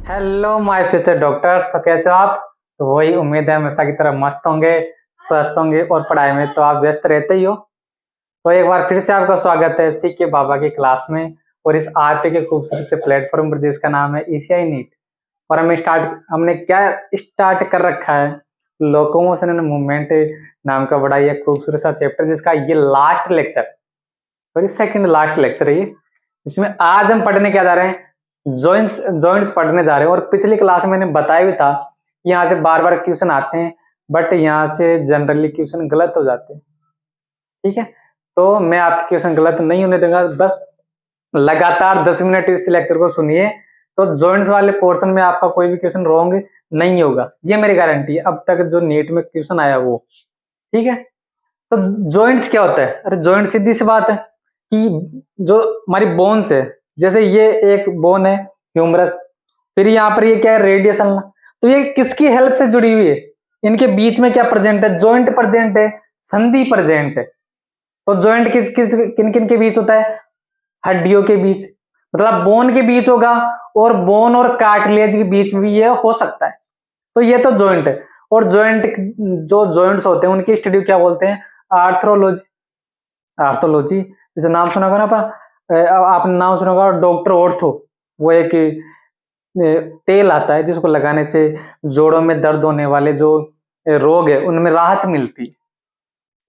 Hello my future doctors. तो कैसे हो आप? तो वही उम्मीद है हमेशा की तरह मस्त होंगे, स्वस्थ होंगे और पढ़ाई में तो आप व्यस्त रहते ही हो। तो एक बार फिर से आपका स्वागत है सीके बाबा की क्लास में और इस आरपी के खूबसूरत से प्लेटफॉर्म पर जिसका नाम है ईसीआई नीट। और हमने क्या स्टार्ट कर रखा है, लोकोमोशन एंड मूवमेंट नाम का बड़ा ये खूबसूरत सा चैप्टर, जिसका ये लास्ट लेक्चर और सेकंड लास्ट लेक्चर है ये। इसमें आज हम पढ़ने क्या जा रहे हैं, जॉइंट्स पढ़ने जा रहे हैं। और पिछली क्लास में मैंने बताया भी था कि यहाँ से बार बार क्वेश्चन आते हैं, बट यहाँ से जनरली क्वेश्चन गलत हो जाते हैं। ठीक है, तो मैं आपके क्वेश्चन गलत नहीं होने दूंगा, बस लगातार 10 मिनट इस लेक्चर को सुनिए, तो जॉइंट्स वाले पोर्शन में आपका कोई भी क्वेश्चन रॉन्ग नहीं होगा, ये मेरी गारंटी है। अब तक जो नीट में क्वेश्चन आया वो ठीक है। तो जॉइंट्स क्या होता है? अरे जॉइंट सीधी सी बात है कि जो हमारी बोन्स है, जैसे ये एक बोन है ह्यूमरस, फिर यहाँ पर ये क्या है, रेडियस अल्ना। तो ये किसकी हेल्प से जुड़ी हुई है? इनके बीच में क्या प्रेजेंट है? जॉइंट प्रेजेंट है, संधि प्रेजेंट है। तो जॉइंट किस किस किन किन के बीच होता है? हड्डियों के बीच, मतलब बोन के बीच होगा, और बोन और कार्टिलेज के बीच में भी ये हो सकता है। तो ये तो जॉइंट है। और जॉइंट, जो जॉइंट्स होते हैं उनकी स्टडी क्या बोलते हैं? आर्थ्रोलॉजी। आर्थोलॉजी, जैसे नाम सुना होगा ना आपने नाम सुना होगा डॉक्टर ऑर्थो। वो एक तेल आता है जिसको लगाने से जोड़ों में दर्द होने वाले जो रोग है उनमें राहत मिलती है।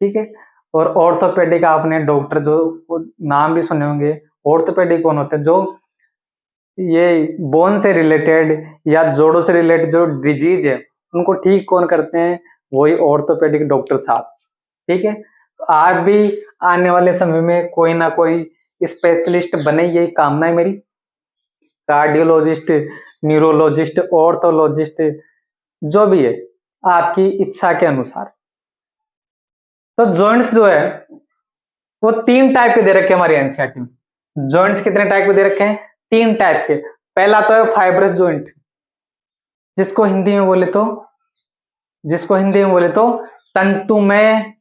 ठीक है। और ऑर्थोपेडिक, आपने डॉक्टर जो नाम भी सुने होंगे। ऑर्थोपेडिक कौन होते हैं? जो ये बोन से रिलेटेड या जोड़ों से रिलेटेड जो डिजीज है उनको ठीक कौन करते हैं? वही ऑर्थोपेडिक डॉक्टर साहब। ठीक है। आप भी आने वाले समय में कोई ना कोई स्पेशलिस्ट बने, यही कामना है मेरी। कार्डियोलॉजिस्ट, न्यूरोलॉजिस्ट, ऑर्थोलॉजिस्ट, जो भी है आपकी इच्छा के अनुसार। तो जॉइंट्स जो है वो 3 टाइप के दे रखे हैं हमारी एनसीईआरटी में। जॉइंट्स कितने टाइप के दे रखे हैं? 3 टाइप के। पहला तो है फाइब्रस जॉइंट, जिसको हिंदी में बोले तो तंतुमय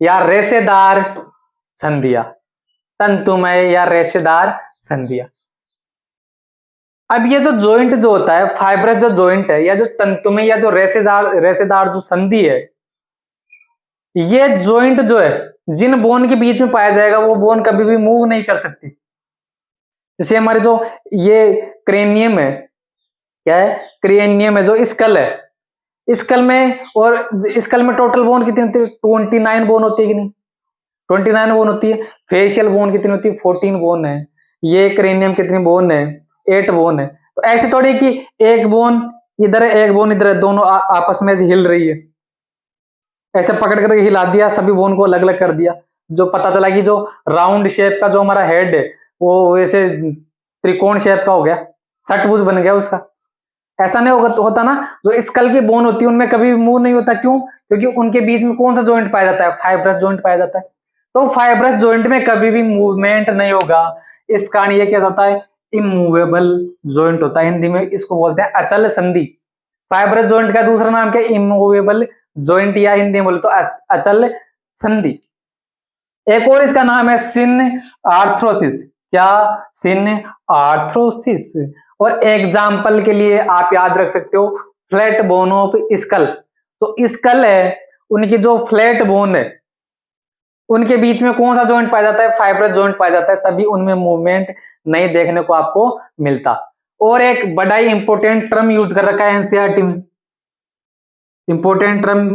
या रेशेदार संधियां। तंतुमय या रेशेदार संधियां। अब ये जो जॉइंट जो होता है, फाइब्रस जो जॉइंट है, या जो तंतुमय या जो रेशेदार जो संधि है, ये जॉइंट जो है जिन बोन के बीच में पाया जाएगा वो बोन कभी भी मूव नहीं कर सकती। जैसे हमारे जो ये क्रेनियम है, क्या है? क्रेनियम है, जो स्कल है, स्कल में टोटल बोन कितनी होती है? 29 बोन होती है कि नहीं? 29 बोन होती है। फेशियल बोन कितनी होती है? 14 बोन है। ये क्रेनियम कितनी बोन है? 8 बोन है। तो ऐसे थोड़ी कि एक बोन इधर है, एक बोन इधर है, दोनों आपस में ऐसे हिल रही है। ऐसे पकड़ कर हिला दिया, सभी बोन को अलग अलग कर दिया, जो पता चला कि जो राउंड शेप का जो हमारा हेड है वो वैसे त्रिकोण शेप का हो गया, षटभुज बन गया उसका। ऐसा नहीं होगा तो होता ना। जो स्कल की बोन होती है उनमें कभी भी मूव नहीं होता। क्यों? क्योंकि उनके बीच में कौन सा जॉइंट पाया जाता है? फाइब्रस जॉइंट पाया जाता है। तो फाइब्रस जॉइंट में कभी भी मूवमेंट नहीं होगा। इस कारण ये क्या होता है? इमूवेबल जॉइंट होता है। हिंदी में इसको बोलते हैं अचल संधि। फाइब्रस जॉइंट का दूसरा नाम क्या है? इमूवेबल जॉइंट, या हिंदी में बोले तो अचल संधि। एक और इसका नाम है सिन आर्थ्रोसिस। क्या? सिन आर्थ्रोसिस। और एग्जाम्पल के लिए आप याद रख सकते हो फ्लैट बोन ऑफ स्कल। तो स्कल है, उनकी जो फ्लैट बोन है उनके बीच में कौन सा जॉइंट पाया जाता है? फाइब्रस जॉइंट पाया जाता है, तभी उनमें मूवमेंट नहीं देखने को आपको मिलता। और एक बड़ा ही इंपॉर्टेंट टर्म यूज कर रखा है एनसीईआरटी में, इंपॉर्टेंट टर्म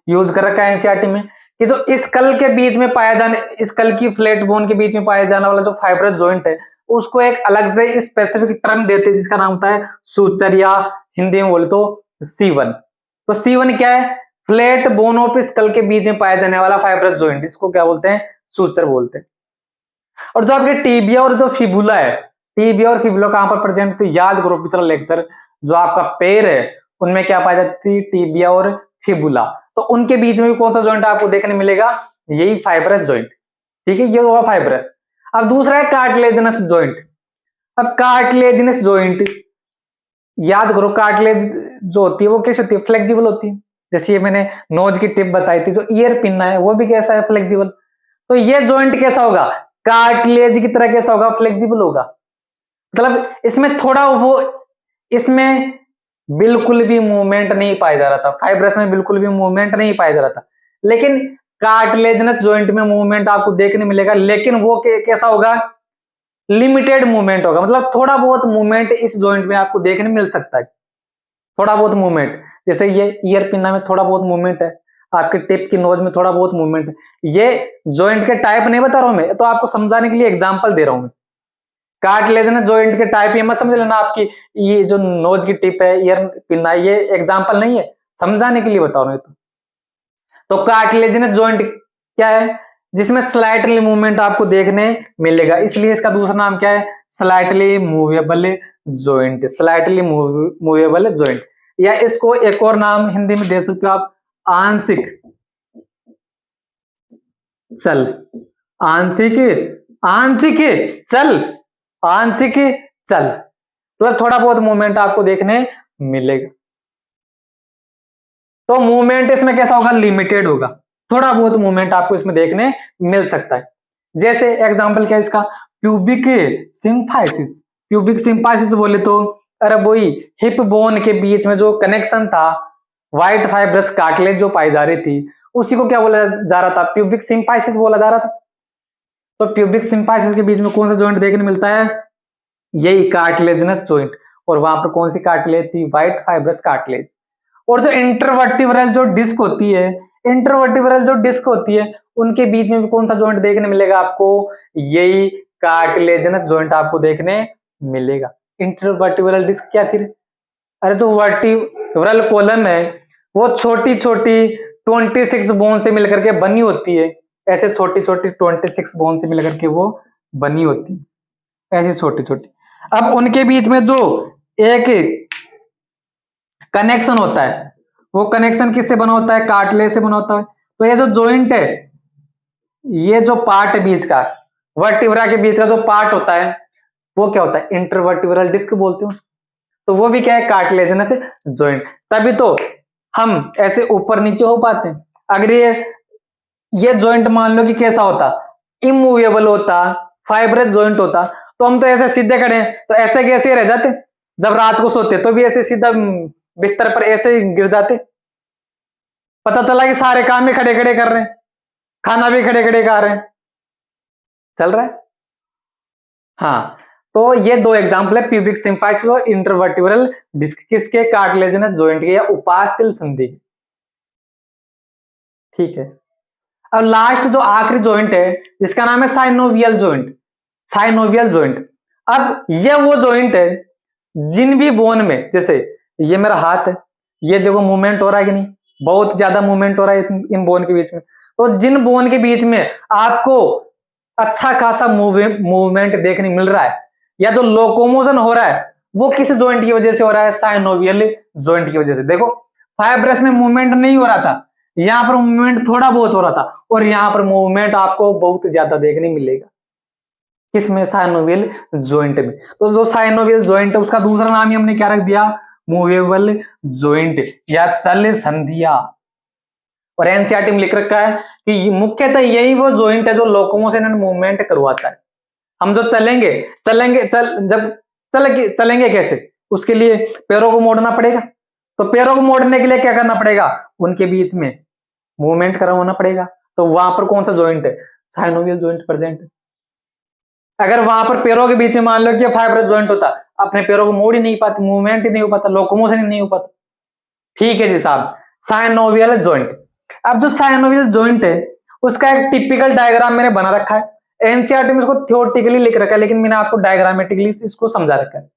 यूज कर रखा है एनसीईआरटी में, कि जो स्कल के बीच में पाया जाने, स्कल की फ्लैट बोन के बीच में पाया जाने वाला जो फाइब्रस जॉइंट है उसको एक अलग से स्पेसिफिक टर्म देते हैं, जिसका नाम होता है सूचर, या हिंदी में बोले तो C1। तो C1 क्या है? फ्लैट बोन ऑफ स्कल के बीच में पाया जाने वाला फाइब्रस जॉइंट, इसको क्या बोलते हैं? सूचर बोलते हैं। और जो आपके टीबिया और जो फिबुला है, टीबिया और फिबुला कहां पर प्रेजेंट? तो याद करो पिछला लेक्चर, जो आपका पैर है उनमें क्या पाई जाती है? टीबिया और फिबुला। तो उनके बीच में भी कौन सा जॉइंट आपको देखने मिलेगा? यही फाइब्रस जॉइंट। ठीक है, ये हुआ फाइब्रस। अब दूसरा है कार्टिलेजिनस जॉइंट। अब कार्टिलेजिनस जॉइंट याद करो, कार्टिलेज जो होती है वो कैसी होती है? फ्लेक्सिबल होती है। जैसे ये मैंने नोज की टिप बताई थी, जो ईयर पिन है वो भी कैसा है? फ्लेक्सिबल। तो ये जॉइंट कैसा होगा? कार्टिलेज की तरह कैसा होगा? फ्लेक्सिबल होगा। मतलब इसमें थोड़ा वो, इसमें बिल्कुल भी मूवमेंट नहीं पाया जा रहा था, फाइब्रस में बिल्कुल भी मूवमेंट नहीं पाया जा रहा था। लेकिन कार्टिलेजिनस जॉइंट में मूवमेंट आपको देखने मिलेगा, लेकिन वो कैसा होगा, लिमिटेड मूवमेंट होगा। मतलब थोड़ा बहुत मूवमेंट इस जॉइंट में आपको देखने मिल सकता है, थोड़ा बहुत मूवमेंट। जैसे ये ईयर पिन्ना में थोड़ा बहुत मूवमेंट है, आपके टिप की नोज में थोड़ा बहुत मूवमेंट है। ये जॉइंट के टाइप नहीं बता रहा हूं मैं, तो आपको समझाने के लिए एग्जांपल दे रहा हूं मैं। कार्टिलेजिनस जॉइंट के टाइप ये मत समझ लेना आपकी ये जो नोज की टिप है, ईयर पिन्ना, ये एग्जांपल नहीं है, समझाने के लिए बता रहा हूं। तो कार्टिलेजिनस जॉइंट क्या है, जिसमें स्लाइटली मूवमेंट आपको देखने मिलेगा, इसलिए इसका दूसरा नाम क्या है, slightly movable joint, slightly movable joint. या इसको एक और नाम हिंदी में दे सकते हो आप, आंशिक चल, आंशिक, आंशिक चल, आंशिक चल। तो थोड़ा बहुत मूवमेंट आपको देखने मिलेगा। तो मूवमेंट इसमें कैसा होगा, लिमिटेड होगा, थोड़ा बहुत मूवमेंट आपको इसमें देखने मिल सकता है। जैसे एग्जांपल क्या है इसका, प्यूबिक सिम्फाइसिस। प्यूबिक सिम्फाइसिस बोले तो अरे वही हिप बोन के बीच में जो कनेक्शन था, व्हाइट फाइब्रस कार्टिलेज जो पाई जा रही थी, उसी को क्या बोला जा रहा था, प्यूबिक सिम्फाइसिस बोला जा रहा था। तो प्यूबिक सिम्फाइसिस के बीच में कौन सा जॉइंट देखने मिलता है, यही कार्टिलेजिनस जॉइंट। और वहां पर कौन सी कार्टिलेज थी, व्हाइट फाइब्रस कार्टिलेज। और जो इंटरवर्टिब्रल जो डिस्क होती है, इंटरवर्टिब्रल जो डिस्क होती है, उनके बीच में भी कौन सा जॉइंट देखने मिलेगा आपको, यही कार्टिलेजिनस जॉइंट आपको देखने मिलेगा। इंटरवर्टिब्रल डिस्क क्या थी, अरे जो वर्टिब्रल कॉलम है वो छोटी छोटी 26 बोन से मिलकर के बनी होती है, ऐसे छोटी छोटी 26 बोन से मिलकर के वो बनी होती है, ऐसे छोटी छोटी। अब उनके बीच में जो एक कनेक्शन होता है, वो कनेक्शन किससे बना होता है, कार्टिलेज से बना होता है। तो ये जो जॉइंट है, ये जो पार्ट है बीच का, वर्टिब्रा के बीच का जो पार्ट होता है, वो क्या होता है, इंटरवर्टिब्रल डिस्क बोलते हैं उसको। तो वो भी क्या है, कार्टिलेजिनस जॉइंट। तभी तो हम ऐसे ऊपर नीचे हो पाते हैं। अगर ये जॉइंट मान लो कि कैसा होता, इमूवेबल होता, फाइब्रस जॉइंट होता, तो हम तो ऐसे सीधे खड़े हैं तो ऐसे कैसे रह जाते, जब रात को सोते तो भी ऐसे सीधा बिस्तर पर ऐसे ही गिर जाते। पता चला कि सारे काम भी खड़े खड़े कर रहे हैं, खाना भी खड़े खड़े खा रहे हैं, चल रहा है। हाँ, तो ये दो एग्जांपल है, प्यूबिक सिम्फाइसिस और इंटरवर्टिब्रल डिस्क, किसके, कार्टिलेजिनस जॉइंट के या उपास्थल संधि के। ठीक है। अब लास्ट जो आखिरी जॉइंट है, जिसका नाम है साइनोवियल जॉइंट, साइनोवियल जॉइंट। अब ये वो जॉइंट है जिन भी बोन में, जैसे ये मेरा हाथ है, ये देखो मूवमेंट हो रहा है कि नहीं, बहुत ज्यादा मूवमेंट हो रहा है इन बोन के बीच में। तो जिन बोन के बीच में आपको अच्छा खासा मूवमेंट देखने मिल रहा है, या जो लोकोमोशन हो रहा है, वो किस जॉइंट की वजह से हो रहा है, साइनोवियल जॉइंट की वजह से। देखो फाइब्रस में मूवमेंट नहीं हो रहा था, यहां पर मूवमेंट थोड़ा बहुत हो रहा था, और यहां पर मूवमेंट आपको बहुत ज्यादा देखने मिलेगा, किसमें, साइनोवियल जॉइंट में। तो जो साइनोवियल जॉइंट है उसका दूसरा नाम ही हमने क्या रख दिया, मूवेबल जॉइंट या चल संधिया। और एनसीईआरटी में लिख रखा है कि मुख्यतः यही वो जॉइंट है जो लोकोमोशन एंड मूवमेंट करवाता है। हम जो चलेंगे चलेंगे जब चलेंगे कैसे, उसके लिए पैरों को मोड़ना पड़ेगा। तो पैरों को मोड़ने के लिए क्या करना पड़ेगा, उनके बीच में मूवमेंट करवाना पड़ेगा। तो वहां पर कौन सा जॉइंट है, साइनोवियल जॉइंट प्रेजेंट है। अगर वहां पर पैरों के बीच में मान लो कि फाइब्रस जॉइंट होता, अपने पैरों को मोड़ ही नहीं पाते, मूवमेंट ही नहीं हो पाता, लोकोमोशन ही नहीं हो पाता। ठीक है जी साहब, साइनोवियल जॉइंट। अब जो साइनोवियल जॉइंट है उसका एक टिपिकल डायग्राम मैंने बना रखा है, एनसीईआरटी में इसको थ्योरेटिकली लिख रखा है, लेकिन मैंने आपको डायग्रामेटिकली इसको समझा रखा है।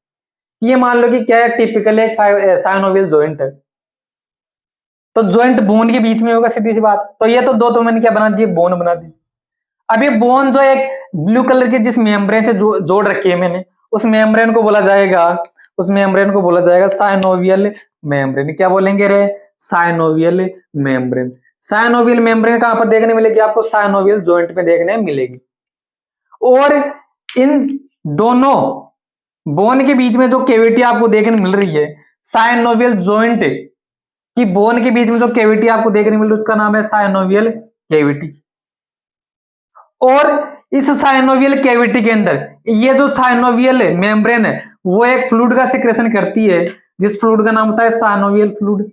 ये मान लो कि क्या है, टिपिकल एक साइनोवियल जॉइंट है। तो जॉइंट बोन के बीच में होगा, सीधी सी बात। तो ये तो दो तो मैंने क्या बना दिए, बोन बना दी। अब ये बोन जो एक ब्लू कलर के जिस मेम्ब्रेन से जोड़ रखी है मैंने, उस मेम्ब्रेन को बोला जाएगा, उस मेम्ब्रेन को बोला जाएगा साइनोवियल मेम्ब्रेन। क्या बोलेंगे रे, साइनोवियल मेम्ब्रेन। साइनोवियल मेम्ब्रेन कहां पर देखने मिलेगी आपको, साइनोवियल जॉइंट में देखने मिलेगी। और इन दोनों बोन के बीच में जो कैविटी आपको देखने मिल रही है, साइनोवियल जॉइंट की बोन के बीच में जो कैविटी आपको देखने मिल रही है उसका नाम है साइनोवियल कैविटी। और इस साइनोवियल कैविटी के अंदर ये जो साइनोवियल मेम्ब्रेन है वो एक फ्लूइड का सिक्रेशन करती है, जिस फ्लूइड का नाम होता है साइनोवियल फ्लूइड।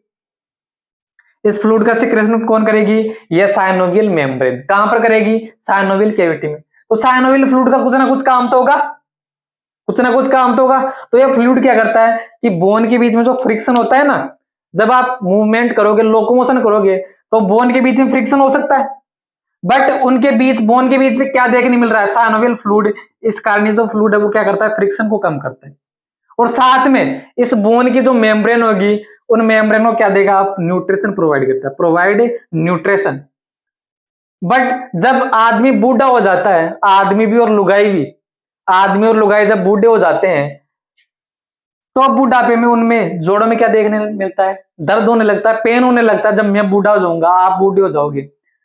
इस फ्लूइड का सिक्रेशन कौन करेगी? ये साइनोवियल मेम्ब्रेन। कहां पर करेगी? साइनोवियल कैविटी में। तो साइनोवियल फ्लूइड का कुछ ना कुछ काम तो होगा, कुछ ना कुछ काम तो होगा। तो ये फ्लूइड क्या करता है कि बोन के बीच में जो फ्रिक्शन होता है ना, जब आप मूवमेंट करोगे, लोकोमोशन करोगे, तो बोन के बीच में फ्रिक्शन हो सकता है, बट उनके बीच, बोन के बीच में क्या देखने मिल रहा है? Synovial fluid. इस कारण ये जो फ्लूइड है वो क्या करता है? फ्रिक्शन को कम करता है। और साथ में इस बोन की जो मेम्ब्रेन होगी, उन मेम्ब्रेन को क्या देगा? आप न्यूट्रिशन प्रोवाइड करता है, प्रोवाइड न्यूट्रिशन। बट जब आदमी बूढ़ा हो जाता है, आदमी भी और लुगाई भी, आदमी और लुगाई जब बूढ़े हो जाते हैं, तो अब बुढ़ापे में उनमें जोड़ों में क्या देखने मिलता है? दर्द होने लगता है, पेन होने लगता है। जब मैं बूढ़ा हो जाऊंगा, आप बूढ़े हो जाओगे,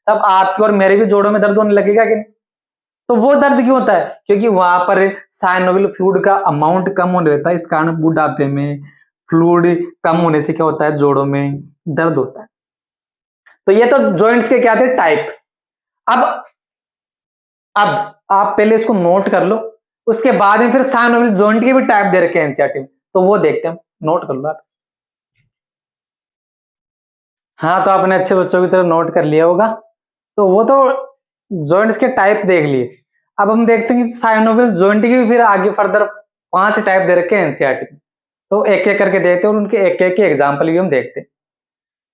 तब आपके और मेरे भी जोड़ों में दर्द होने लगेगा कि नहीं? तो वो दर्द क्यों होता है? क्योंकि वहां पर साइनोवियल फ्लूइड का अमाउंट कम होने रहता है। इस कारण बुढ़ापे में फ्लूइड कम होने से क्या होता है? जोड़ों में दर्द होता है। तो ये तो जॉइंट्स के क्या थे? टाइप। अब अब आप पहले इसको नोट कर लो, उसके बाद में फिर साइनोवियल जॉइंट के भी टाइप दे रखे हैं एनसीईआरटी में, तो वो देखते हैं। नोट कर लो आप। हाँ, तो आपने अच्छे बच्चों की तरह नोट कर लिया होगा। तो वो तो जॉइंट्स के टाइप देख लिए। अब हम देखते हैं कि साइनोवियल जॉइंट की भी फिर आगे फर्दर 5 टाइप दे रखे हैं एनसीईआरटी में। तो एक एक करके देखते हैं और उनके एक एक के एग्जाम्पल भी हम देखते हैं।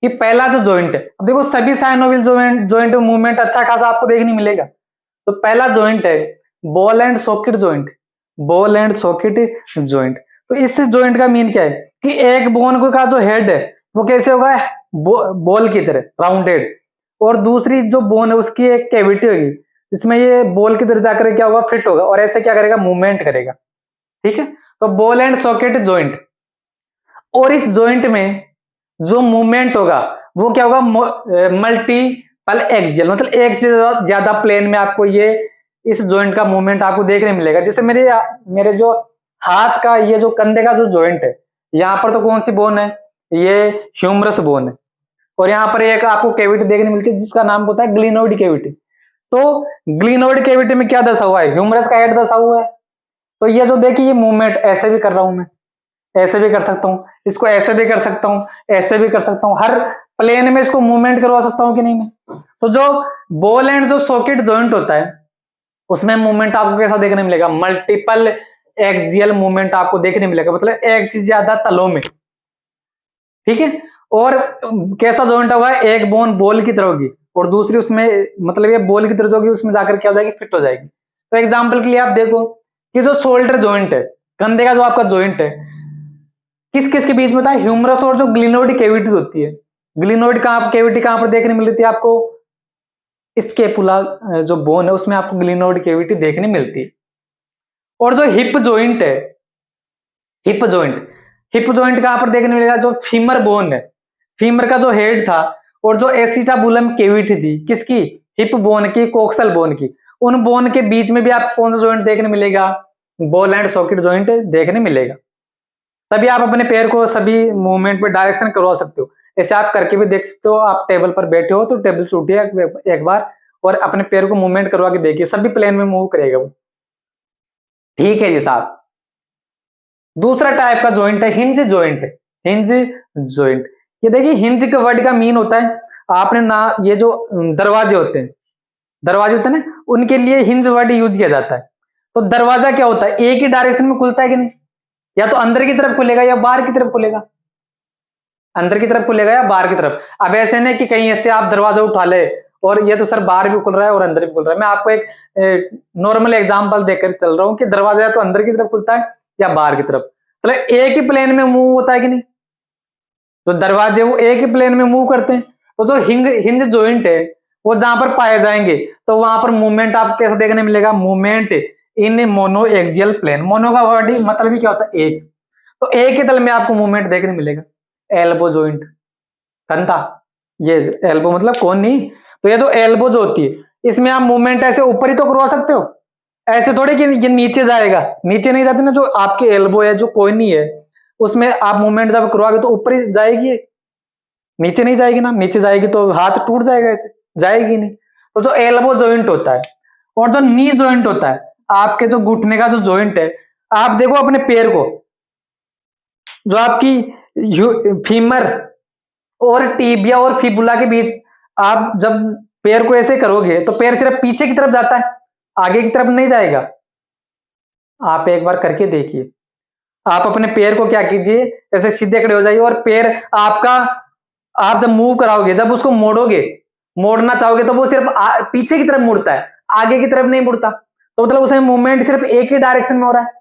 कि पहला जो जॉइंट है, अब देखो सभी साइनोवियल जॉइंट मूवमेंट अच्छा खासा आपको देखने मिलेगा। तो पहला जॉइंट है ball and socket joint. Ball and socket joint. तो इस जॉइंट का मीन क्या है कि एक बोन का जो हेड है वो कैसे होगा? बॉल की तरह राउंडेड, और दूसरी जो बोन है उसकी एक कैविटी होगी, इसमें ये बॉल की तरह जाकर क्या होगा? फिट होगा, और ऐसे क्या करेगा? मूवमेंट करेगा। ठीक है, तो बॉल एंड सॉकेट जॉइंट। और इस जॉइंट में जो मूवमेंट होगा वो क्या होगा? मल्टीपल एक्सियल, मतलब एक से ज्यादा प्लेन में आपको ये इस जॉइंट का मूवमेंट आपको देखने मिलेगा। जैसे मेरे मेरे जो हाथ का, ये जो कंधे का जो जॉइंट है, यहाँ पर तो कौन सी बोन है? ये ह्यूमरस बोन है। और यहाँ पर एक आपको कैविटी देखने मिलती है जिसका नाम होता है ग्लिनोइड कैविटी। तो ग्लिनोइड कैविटी में क्या दशा हुआ है? ह्यूमरस का हेड दशा हुआ है। तो ये जो देखिए, ये मूवमेंट ऐसे भी कर रहा हूं मैं, ऐसे भी कर सकता हूँ, इसको ऐसे भी कर सकता हूँ, ऐसे भी कर सकता हूँ, हर प्लेन में इसको मूवमेंट करवा सकता हूँ कि नहीं मैं? तो जो बॉल एंड जो सॉकेट जॉइंट होता है उसमें मूवमेंट आपको कैसा देखने मिलेगा? मल्टीपल एक्सियल मूवमेंट आपको देखने मिलेगा, मतलब एक से ज्यादा तलों में। ठीक है, और कैसा जॉइंट होगा? एक बोन बॉल की तरह होगी और दूसरी उसमें, मतलब ये बॉल की तरह होगी, उसमें जाकर क्या हो जाएगी? फिट हो जाएगी। तो एग्जाम्पल के लिए आप देखो कि जो शोल्डर जॉइंट है, कंधे का जो आपका जॉइंट है, किस किस के बीच में होता है? ह्यूमरस और जो ग्लिनोइड कैविटी होती है। ग्लिनोइड कैविटी कहां पर देखने मिलती है आपको? स्कैपुला जो बोन है उसमें आपको ग्लिनोइड कैविटी देखने मिलती है। और जो हिप जॉइंट है, हिप जॉइंट, हिप जॉइंट कहां पर देखने मिलेगा? जो फीमर बोन है, फीमर का जो हेड था और जो एसिटाबुलम कैविटी थी, किसकी? हिप बोन की, कोक्सल बोन की, उन बोन के बीच में भी आपको कौन सा जॉइंट देखने मिलेगा? बॉल एंड सॉकेट जॉइंट देखने मिलेगा। तभी आप अपने पैर को सभी मूवमेंट में डायरेक्शन करवा सकते हो। ऐसे आप करके भी देख सकते हो। आप टेबल पर बैठे हो तो टेबल से उठिए एक बार और अपने पैर को मूवमेंट करवा के देखिए, सभी प्लेन में मूव करेगा वो। ठीक है जी साहब। दूसरा टाइप का जॉइंट है हिंज जॉइंट। हिंज जॉइंट, ये देखिए हिंज के वर्ड का मीन होता है, आपने ना, ये जो दरवाजे होते हैं, दरवाजे होते हैं ना, उनके लिए हिंज वर्ड यूज किया जाता है। तो दरवाजा क्या होता है? एक ही डायरेक्शन में खुलता है कि नहीं? या तो अंदर की तरफ खुलेगा या बाहर की तरफ खुलेगा। अंदर की तरफ खुलेगा या बाहर की तरफ। अब ऐसे नहीं कि कहीं ऐसे आप दरवाजा उठा ले और ये तो सर बाहर भी खुल रहा है और अंदर भी खुल रहा है। मैं आपको एक नॉर्मल एग्जांपल देकर चल रहा हूं कि दरवाजा तो अंदर की तरफ खुलता है या बाहर की तरफ, तो एक ही प्लेन में मूव होता है कि नहीं? तो दरवाजे वो एक ही प्लेन में मूव करते हैं। तो जो हिंज जॉइंट है वो जहां पर पाए जाएंगे तो वहां पर मूवमेंट आपको कैसा देखने मिलेगा? Movement in mono axial plane. Mono का वर्ड मतलब ही क्या होता है? एक। तो एक ही तल में आपको मूवमेंट देखने मिलेगा। एल्बो जॉइंट, कंधा, ये एल्बो मतलब कौन नहीं। तो ये जो एल्बो जो होती है, इसमें आप मूवमेंट ऐसे ऊपर ही तो करवा सकते हो, ऐसे थोड़े कि ये नीचे जाएगा। नीचे नहीं जाती ना, जो आपके एल्बो है, जो कोई नहीं है, उसमें आप मूवमेंट जब करवाओगे तो ऊपर ही जाएगी, नीचे नहीं जाएगी ना। नीचे जाएगी तो हाथ टूट जाएगा, ऐसे जाएगी नहीं। तो जो एल्बो जॉइंट होता है और जो नी जॉइंट होता है, आपके जो घुटने का जो जॉइंट है, आप देखो अपने पैर को, जो आपकी फीमर और टीबिया और फिबुला के बीच, आप जब पैर को ऐसे करोगे तो पैर सिर्फ पीछे की तरफ जाता है, आगे की तरफ नहीं जाएगा। आप एक बार करके देखिए। आप अपने पैर को क्या कीजिए, ऐसे सीधे खड़े हो जाइए और पैर आपका, आप जब मूव कराओगे, जब उसको मोड़ोगे, मोड़ना चाहोगे तो वो सिर्फ पीछे की तरफ मुड़ता है, आगे की तरफ नहीं मुड़ता। तो मतलब उसमें मूवमेंट सिर्फ एक ही डायरेक्शन में हो रहा है।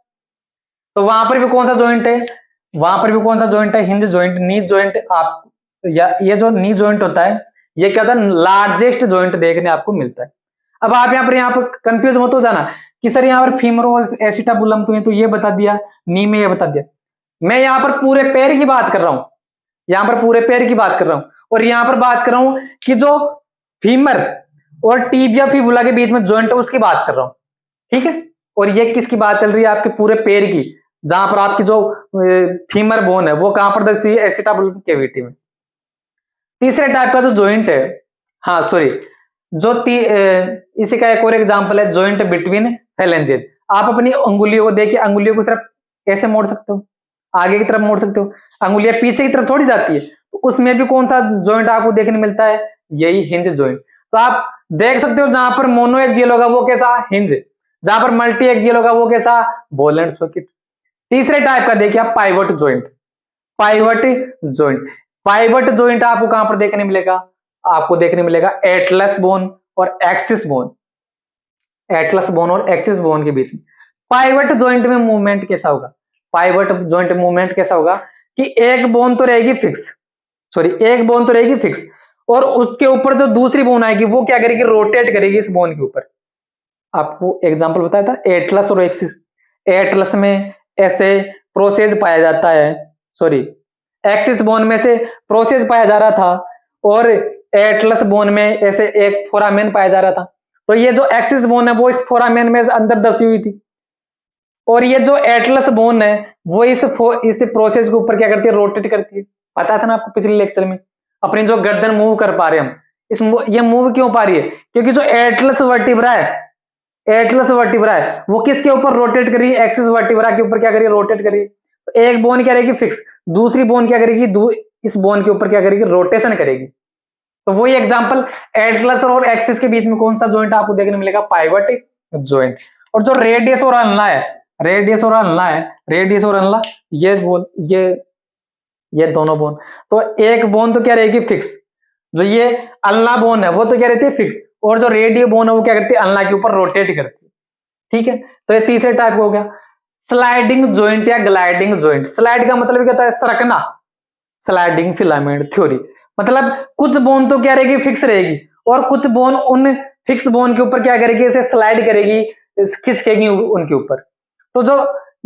तो वहां पर भी कौन सा जॉइंट है, वहां पर भी कौन सा जॉइंट है, हिंज जॉइंट, नी जॉइंट। आप या ये जो नी जॉइंट होता है, ये क्या होता है, लार्जेस्ट जॉइंट देखने आपको मिलता है। अब आप यहाँ पर कंफ्यूज मत हो जाना कि सर यहाँ पर फीमरो एसिटाबुलम तुम्हें तो ये बता दिया, नी में ये बता दिया। मैं यहाँ पर पूरे पैर की बात कर रहा हूं, यहाँ पर पूरे पैर की बात कर रहा हूं, और यहाँ पर बात कर रहा हूं कि जो फीमर और टीबिया फिबुला के बीच में जॉइंट है उसकी बात कर रहा हूं, ठीक है। और ये किसकी बात चल रही है, आपके पूरे पैर की, जहां पर आपकी जो फीमर बोन है वो कहां पर दर्ज हुई है, एसिटाबुलम कैविटी में। तीसरे टाइप का जो जॉइंट है, हाँ सॉरी, इसी का एक और एग्जांपल है, जॉइंट बिटवीन फेलेंजेस। आप अपनी अंगुलियों को देखिए, अंगुलियों को सिर्फ ऐसे मोड़ सकते हो, आगे की तरफ मोड़ सकते हो, अंगुलियां पीछे की तरफ थोड़ी जाती है। तो उसमें भी कौन सा जॉइंट आपको देखने मिलता है, यही हिंज जॉइंट। तो आप देख सकते हो, जहां पर मोनो एक्सियल होगा वो कैसा, हिंज, जहां पर मल्टी एक्सियल होगा वो कैसा, बॉल एंड सॉकेट। तीसरे टाइप का देखिए आप, pivot joint. Pivot joint, pivot joint आपको कहां पर देखने मिलेगा, आपको देखने मिलेगा एटलस बोन और एक्सिस बोन, एटलस बोन और एक्सिस बोन के बीच में। पाइवट जॉइंट में मूवमेंट कैसा होगा, पाइवट जॉइंट मूवमेंट कैसा होगा कि एक बोन तो रहेगी फिक्स, सॉरी एक बोन तो रहेगी फिक्स, और उसके ऊपर जो दूसरी बोन आएगी वो क्या करेगी, रोटेट करेगी इस बोन के ऊपर। आपको एग्जांपल बताया था एटलस और एक्सिस। एटलस में ऐसे प्रोसेस पाया जाता है, सॉरी एक्सिस बोन में से प्रोसेस पाया जा रहा था, और एटलस बोन में ऐसे एक फोरामेन पाया जा रहा था। तो ये जो एक्सिस बोन है वो इस फोरामेन में अंदर दसी हुई थी, और ये जो एटलस बोन है वो इस प्रोसेस के ऊपर क्या करती है, रोटेट करती है। पता था ना आपको पिछले लेक्चर में, अपनी जो गर्दन मूव कर पा रहे हैं हम, ये मूव क्यों पा रही है, क्योंकि जो एटलस वर्टिब्रा है, एटलस वर्टिब्रा है वो किसके ऊपर रोटेट करी, एक्सिस वर्टिब्रा के ऊपर क्या करिए, रोटेट करिए। तो एक बोन क्या रहेगी फिक्स, दूसरी बोन क्या करेगी, इस बोन के ऊपर क्या करेगी, रोटेशन करेगी। तो वही एग्जांपल, एटलस और एक्सिस के बीच में कौन सा जॉइंट आपको देखने मिलेगा, पाइवट जॉइंट। और जो रेडियस और अल्ना है, रेडियस और अल्ना है, रेडियस और अल्ना, ये बोन, ये दोनों बोन, तो एक बोन तो क्या रहेगी फिक्स, जो ये अल्ना बोन है वो तो क्या रहती है फिक्स, और जो रेडियो बोन है वो क्या करती है, अल्ना के ऊपर रोटेट करती है, ठीक है। तो ये तीसरे टाइप का हो गया। स्लाइडिंग जॉइंट या ग्लाइडिंग जॉइंट, स्लाइड का मतलब क्या होता है, सरकना, स्लाइडिंग फिलामेंट थ्योरी, मतलब कुछ बोन तो क्या रहेगी, फिक्स रहेगी, और कुछ बोन उन फिक्स बोन के ऊपर क्या करेगी, इसे स्लाइड करेगी, खिसकेगी उनके ऊपर। तो जो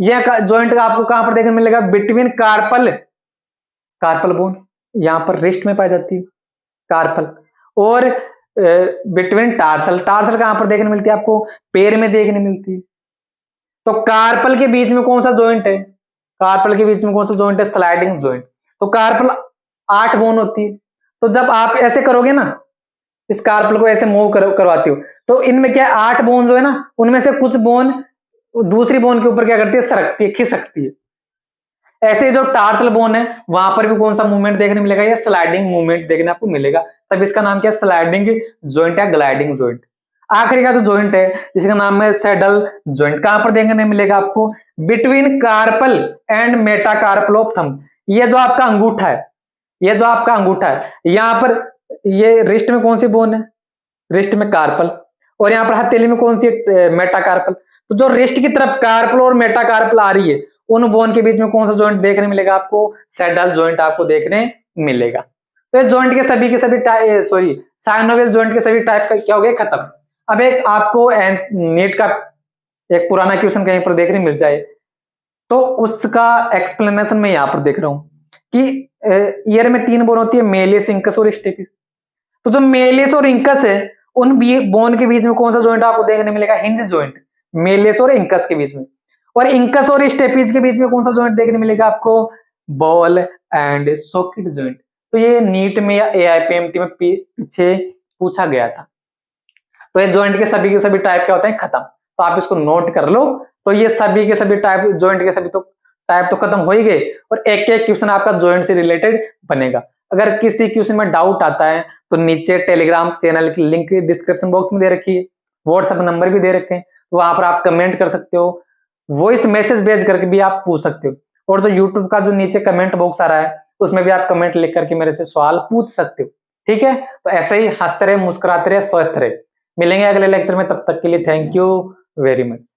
यह जॉइंट आपको कहां पर देखने मिलेगा, बिटवीन कार्पल, कार्पल बोन यहां पर रिस्ट में पाई जाती है, कार्पल, और बिटवीन टार्सल, टार्सल कहां पर देखने मिलती है आपको, पैर में देखने मिलती है। तो कार्पल के बीच में कौन सा जॉइंट है, कार्पल के बीच में कौन सा जॉइंट है, स्लाइडिंग जॉइंट। तो कार्पल 8 बोन होती है, तो जब आप ऐसे करोगे ना, इस कार्पल को ऐसे मूव करवाती हो, तो इनमें क्या 8 बोन जो है ना, उनमें से कुछ बोन दूसरी बोन के ऊपर क्या करती है, सरकती है, खिसकती है। ऐसे जो टार्सल बोन है वहां पर भी कौन सा मूवमेंट देखने मिलेगा, या स्लाइडिंग मूवमेंट देखने आपको मिलेगा। तब इसका नाम क्या है, स्लाइडिंग जॉइंट या ग्लाइडिंग जॉइंट। आखिरी का जो जॉइंट है जिसका नाम है सैडल जॉइंट, कहां पर देखने मिलेगा आपको, between carpal and metacarpal of thumb. ये जो आपका अंगूठा है, ये जो आपका अंगूठा है, यहाँ पर ये रिस्ट में कौन सी बोन है, रिस्ट में कार्पल, और यहाँ पर हथेली में कौन सी, मेटाकार्पल। तो जो रिस्ट की तरफ कार्पल और मेटाकार्पल आ रही है, उन बोन के बीच में कौन सा जॉइंट देखने मिलेगा आपको, सैडल जॉइंट आपको देखने मिलेगा। तो जॉइंट के सभी सॉरी साइनोवियल जॉइंट के सभी टाइप का क्या हो गया, खत्म। अब एक आपको नीट का एक पुराना क्वेश्चन कहीं पर देखने मिल जाए, तो उसका एक्सप्लेनेशन मैं यहाँ पर देख रहा हूं कि ईयर में 3 बोन होती है, मेलियस, इंकस और स्टेपिस। तो जो मेलियस और इंकस है उन बोन के बीच में कौन सा जॉइंट आपको देखने मिलेगा, हिंज जॉइंट, मेलियस और इंकस के बीच में। और इंकस और स्टेपिस के बीच में कौन सा जॉइंट देखने मिलेगा आपको, बॉल एंड सॉकेट जॉइंट। तो ये नीट में या एआईपीएमटी में पीछे पूछा गया था। तो ये ज्वाइंट के सभी टाइप क्या होते हैं, खत्म। तो आप इसको नोट कर लो। तो ये सभी के सभी टाइप, ज्वाइंट के सभी तो टाइप तो खत्म हो ही गए, और एक एक क्वेश्चन आपका ज्वाइंट से रिलेटेड बनेगा। अगर किसी क्वेश्चन में डाउट आता है तो नीचे टेलीग्राम चैनल की लिंक डिस्क्रिप्शन बॉक्स में दे रखी है, व्हाट्सएप नंबर भी दे रखे हैं, वहां पर आप कमेंट कर सकते हो, वॉइस मैसेज भेज करके भी आप पूछ सकते हो। और जो यूट्यूब का जो नीचे कमेंट बॉक्स आ रहा है उसमें भी आप कमेंट लिख करके मेरे से सवाल पूछ सकते हो। ठीक है, तो ऐसे ही हंसते रहे, मुस्कुराते रहे, स्वस्थ रहे। मिलेंगे अगले लेक्चर में, तब तक के लिए थैंक यू वेरी मच।